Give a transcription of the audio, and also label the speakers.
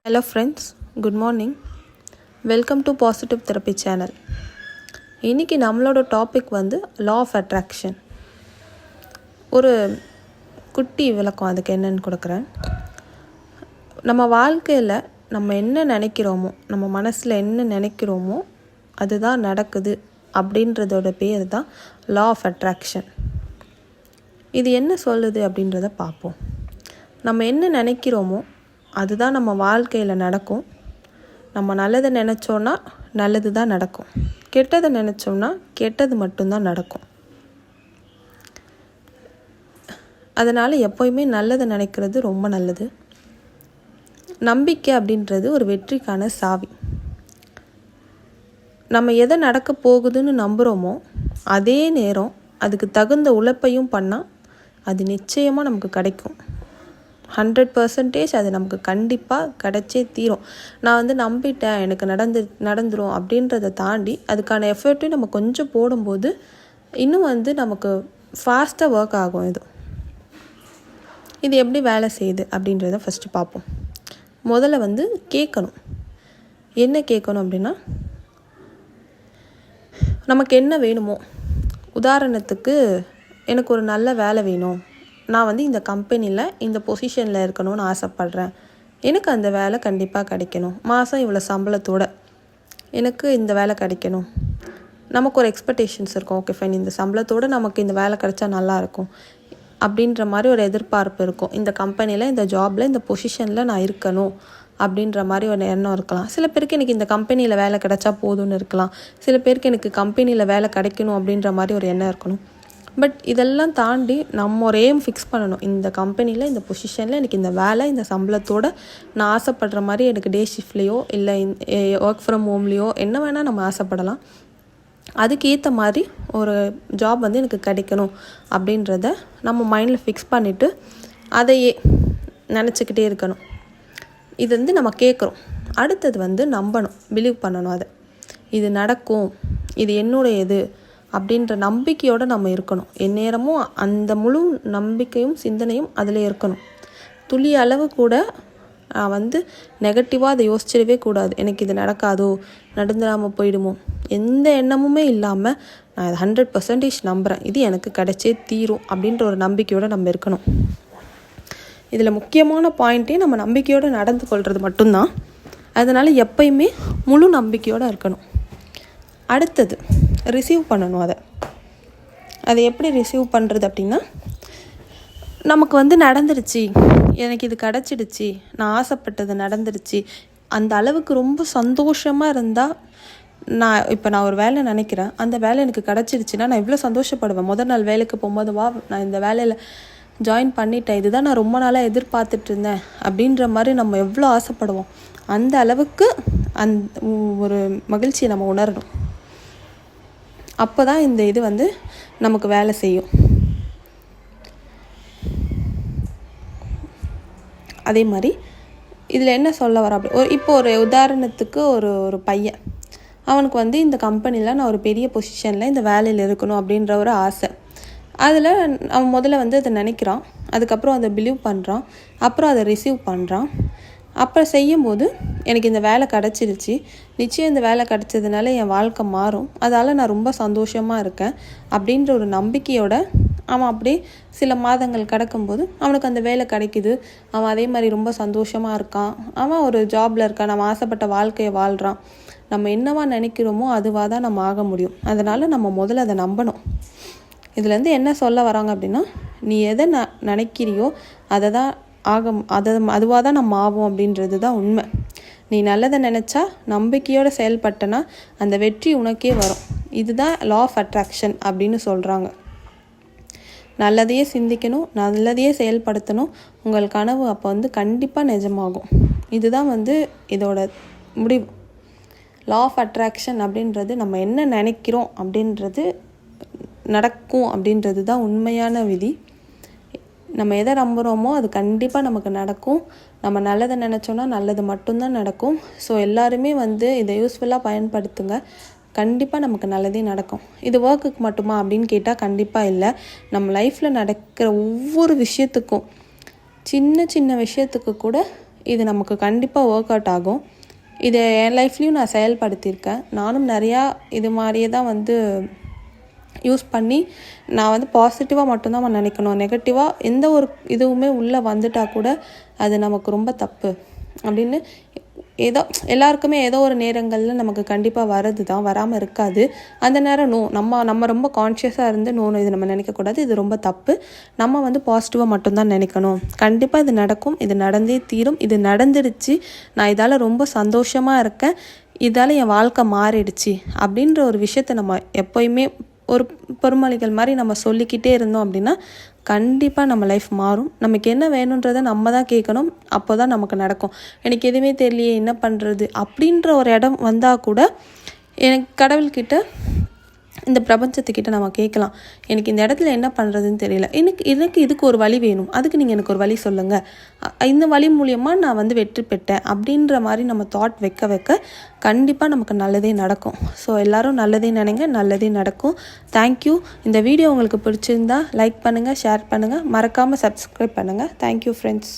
Speaker 1: Hello friends, good morning. Welcome to Positive Therapy Channel. இன்னைக்கு நம்மளோட topic law of attraction. ஒரு குட்டி விளக்கம் அதுக்கு என்னன்னு கொடுக்குறேன். நம்ம வாழ்க்கையில் நம்ம என்ன நினைக்கிறோமோ, நம்ம மனசில் என்ன நினைக்கிறோமோ அதுதான் நடக்குது அப்படின்றதோட பேர் தான் law of attraction. இது என்ன சொல்லுது அப்படின்றத பார்ப்போம். நம்ம என்ன நினைக்கிறோமோ அதுதான் நம்ம வாழ்க்கையில் நடக்கும். நம்ம நல்லதை நினச்சோன்னா நல்லது தான் நடக்கும், கெட்டதை நினச்சோன்னா கெட்டது மட்டும்தான் நடக்கும். அதனால் எப்போயுமே நல்லதை நினைக்கிறது ரொம்ப நல்லது. நம்பிக்கை அப்படின்றது ஒரு வெற்றிக்கான சாவி. நம்ம எதை நடக்க போகுதுன்னு நம்புகிறோமோ அதே நேரம் அதுக்கு தகுந்த உழைப்பையும் பண்ணால் அது நிச்சயமாக நமக்கு கிடைக்கும். 100% அது நமக்கு கண்டிப்பாக கிடைச்சே தீரும். நான் நம்பிட்டேன், எனக்கு நடந்துரும் அப்படின்றத தாண்டி அதுக்கான எஃபர்ட்டையும் நம்ம கொஞ்சம் போடும்போது இன்னும் நமக்கு ஃபாஸ்ட்டாக ஒர்க் ஆகும். இது எப்படி வேலை செய்யுது அப்படின்றத ஃபஸ்ட்டு பார்ப்போம். முதல்ல கேட்கணும். என்ன கேட்கணும் அப்படின்னா, நமக்கு என்ன வேணுமோ, உதாரணத்துக்கு எனக்கு ஒரு நல்ல வேலை வேணும், நான் இந்த கம்பெனியில் இந்த பொசிஷனில் இருக்கணும்னு ஆசைப்பட்றேன், எனக்கு அந்த வேலை கண்டிப்பாக கிடைக்கணும், மாதம் இவ்வளோ சம்பளத்தோடு எனக்கு இந்த வேலை கிடைக்கணும், நமக்கு ஒரு எக்ஸ்பெக்டேஷன்ஸ் இருக்கும். ஓகே ஃபைன், இந்த சம்பளத்தோடு நமக்கு இந்த வேலை கிடைச்சா நல்லாயிருக்கும் அப்படின்ற மாதிரி ஒரு எதிர்பார்ப்பு இருக்கும். இந்த கம்பெனியில், இந்த ஜாபில், இந்த பொசிஷனில் நான் இருக்கணும் அப்படின்ற மாதிரி ஒரு எண்ணம் இருக்கலாம். சில பேருக்கு எனக்கு இந்த கம்பெனியில் வேலை கிடைச்சா போதும்னு இருக்கலாம். சில பேருக்கு எனக்கு கம்பெனியில் வேலை கிடைக்கணும் அப்படின்ற மாதிரி ஒரு எண்ணம் இருக்கணும். பட் இதெல்லாம் தாண்டி நம்ம ஒரு எய்ம் ஃபிக்ஸ் பண்ணணும். இந்த கம்பெனியில், இந்த பொசிஷனில் எனக்கு இந்த வேலை, இந்த சம்பளத்தோடு நான் ஆசைப்படுற மாதிரி எனக்கு டே ஷிஃப்ட்லேயோ இல்லை ஒர்க் ஃப்ரம் ஹோம்லேயோ என்ன வேணால் நம்ம ஆசைப்படலாம். அதுக்கேற்ற மாதிரி ஒரு ஜாப் எனக்கு கிடைக்கணும் அப்படின்றத நம்ம மைண்டில் ஃபிக்ஸ் பண்ணிவிட்டு அதையே நினச்சிக்கிட்டே இருக்கணும். இது நம்ம கேட்குறோம். அடுத்தது நம்பணும், பிலீவ் பண்ணணும். அதை இது நடக்கும், இது என்னுடைய இது அப்படின்ற நம்பிக்கையோடு நம்ம இருக்கணும். எந்நேரமும் அந்த முழு நம்பிக்கையும் சிந்தனையும் அதில் இருக்கணும். துளி அளவு கூட நான் நெகட்டிவாக அதை யோசிச்சிடவே கூடாது. எனக்கு இது நடக்காதோ, நடந்துடாமல் போயிடுமோ, எந்த எண்ணமுமே இல்லாமல் நான் இதை 100% நம்புகிறேன், இது எனக்கு கிடைச்சே தீரும் அப்படின்ற ஒரு நம்பிக்கையோடு நம்ம இருக்கணும். இதில் முக்கியமான பாயிண்ட்டே நம்ம நம்பிக்கையோடு நடந்து கொள்வது மட்டும்தான். அதனால் எப்பயுமே முழு நம்பிக்கையோடு இருக்கணும். அடுத்தது ரிசீவ் பண்ணணும். அதை எப்படி ரிசீவ் பண்ணுறது அப்படின்னா, நமக்கு நடந்துருச்சு, எனக்கு இது கிடச்சிடுச்சு, நான் ஆசைப்பட்டது நடந்துருச்சு, அந்த அளவுக்கு ரொம்ப சந்தோஷமாக இருந்தால், நான் ஒரு வேலை நினைக்கிறேன், அந்த வேலை எனக்கு கிடச்சிடுச்சுன்னா நான் எவ்வளோ சந்தோஷப்படுவேன். முதல் நாள் வேலைக்கு போகும்போது, நான் இந்த வேலையில் ஜாயின் பண்ணிட்டேன், இதுதான் நான் ரொம்ப நாளாக எதிர்பார்த்துட்டு இருந்தேன் அப்படின்ற மாதிரி நம்ம எவ்வளோ ஆசைப்படுவோம். அந்த அளவுக்கு ஒரு மகிழ்ச்சியை நம்ம உணரணும். அப்போ தான் இந்த இது நமக்கு வேலை செய்யும். அதே மாதிரி இதில் என்ன சொல்ல வர அப்படி இப்போ ஒரு உதாரணத்துக்கு ஒரு பையன், அவனுக்கு இந்த கம்பெனியில் நான் ஒரு பெரிய பொசிஷனில் இந்த வேலையில் இருக்கணும் அப்படின்ற ஒரு ஆசை. அதில் அவன் முதல்ல அதை நினைக்கிறான், அதுக்கப்புறம் அதை பிலீவ் பண்ணுறான், அப்புறம் அதை ரிசீவ் பண்ணுறான். அப்புறம் செய்யும்போது எனக்கு இந்த வேலை கிடச்சிருச்சு, நிச்சயம் இந்த வேலை கிடச்சதுனால என் வாழ்க்கை மாறும், அதால் நான் ரொம்ப சந்தோஷமாக இருக்கேன் அப்படின்ற ஒரு நம்பிக்கையோட அவன் அப்படியே சில மாதங்கள் கிடக்கும்போது அவனுக்கு அந்த வேலை கிடைக்குது. அவன் அதே மாதிரி ரொம்ப சந்தோஷமாக இருக்கான், அவன் ஒரு ஜாபில் இருக்கான், நம்ம ஆசைப்பட்ட வாழ்க்கையை வாழ்கிறான். நம்ம என்னவா நினைக்கிறோமோ அதுவாக தான் நம்ம ஆக முடியும். அதனால் நம்ம முதல்ல அதை நம்பணும். இதுலேருந்து என்ன சொல்ல வராங்க அப்படின்னா, நீ எதை நினைக்கிறியோ அதை தான் அதுவாக தான் நம்ம ஆகும் அப்படின்றது தான் உண்மை. நீ நல்லதை நினச்சா, நம்பிக்கையோடு செயல்பட்டனா அந்த வெற்றி உனக்கே வரும். இதுதான் லா ஆஃப் அட்ராக்ஷன் அப்படின்னு சொல்கிறாங்க. நல்லதையே சிந்திக்கணும், நல்லதையே செயல்படுத்தணும், உங்கள் கனவு அப்போ கண்டிப்பாக நிஜமாகும். இதுதான் இதோட முடிவு. லா ஆஃப் அட்ராக்ஷன் அப்படின்றது நம்ம என்ன நினைக்கிறோம் அப்படின்றது நடக்கும் அப்படின்றது தான் உண்மையான விதி. நம்ம எதை நம்புகிறோமோ அது கண்டிப்பாக நமக்கு நடக்கும். நம்ம நல்லதை நினச்சோன்னா நல்லது மட்டும்தான் நடக்கும். ஸோ எல்லாருமே இதை யூஸ்ஃபுல்லாக பயன்படுத்துங்க. கண்டிப்பாக நமக்கு நல்லதே நடக்கும். இது ஒர்க்குக்கு மட்டுமா அப்படின்னு கேட்டால் கண்டிப்பாக இல்லை. நம்ம லைஃப்பில் நடக்கிற ஒவ்வொரு விஷயத்துக்கும், சின்ன சின்ன விஷயத்துக்கு கூட இது நமக்கு கண்டிப்பாக ஒர்க் அவுட் ஆகும். இதை என் லைஃப்லேயும் நான் செயல்படுத்தியிருக்கேன். நானும் நிறையா இது மாதிரியே தான் வந்து யூஸ் பண்ணி நான் வந்து பாசிட்டிவாக மட்டும்தான் நினைக்கணும். நெகட்டிவாக எந்த ஒரு இதுவுமே உள்ளே வந்துட்டால் கூட அது நமக்கு ரொம்ப தப்பு அப்படின்னு ஏதோ எல்லாருக்குமே ஏதோ ஒரு நேரங்களில் நமக்கு கண்டிப்பாக வரது தான், வராமல் இருக்காது. அந்த நேரம் நம்ம ரொம்ப கான்ஷியஸாக இருந்து இது நம்ம நினைக்கக்கூடாது, இது ரொம்ப தப்பு, நம்ம வந்து பாசிட்டிவாக மட்டும்தான் நினைக்கணும், கண்டிப்பாக இது நடக்கும், இது நடந்தே தீரும், இது நடந்துடுச்சு, நான் இதால் ரொம்ப சந்தோஷமாக இருக்கேன், இதால் என் வாழ்க்கை மாறிடுச்சு அப்படின்ற ஒரு விஷயத்தை நம்ம எப்போயுமே ஒரு பொறுமொழிகள் மாதிரி நம்ம சொல்லிக்கிட்டே இருந்தோம் அப்படின்னா கண்டிப்பாக நம்ம லைஃப் மாறும். நமக்கு என்ன வேணுன்றதை நம்ம தான் கேட்கணும், அப்போ தான் நமக்கு நடக்கும். எனக்கு எதுவுமே தெரியலையே என்ன பண்ணுறது அப்படின்ற ஒரு இடம் வந்தால் கூட எனக்கு கடவுள்கிட்ட இந்த பிரபஞ்சத்துக்கிட்ட நம்ம கேட்கலாம், எனக்கு இந்த இடத்துல என்ன பண்ணுறதுன்னு தெரியல, எனக்கு இதுக்கு ஒரு வழி வேணும், அதுக்கு நீங்கள் எனக்கு ஒரு வழி சொல்லுங்கள், இந்த வழி மூலியமாக நான் வந்து வெற்றி பெற்றேன் அப்படின்ற மாதிரி நம்ம தாட் வைக்க கண்டிப்பாக நமக்கு நல்லதே நடக்கும். ஸோ எல்லோரும் நல்லதே நினைங்க, நல்லதே நடக்கும். தேங்க்யூ. இந்த வீடியோ உங்களுக்கு பிடிச்சிருந்தா லைக் பண்ணுங்கள், ஷேர் பண்ணுங்கள், மறக்காமல் சப்ஸ்கிரைப் பண்ணுங்கள். Thank you friends.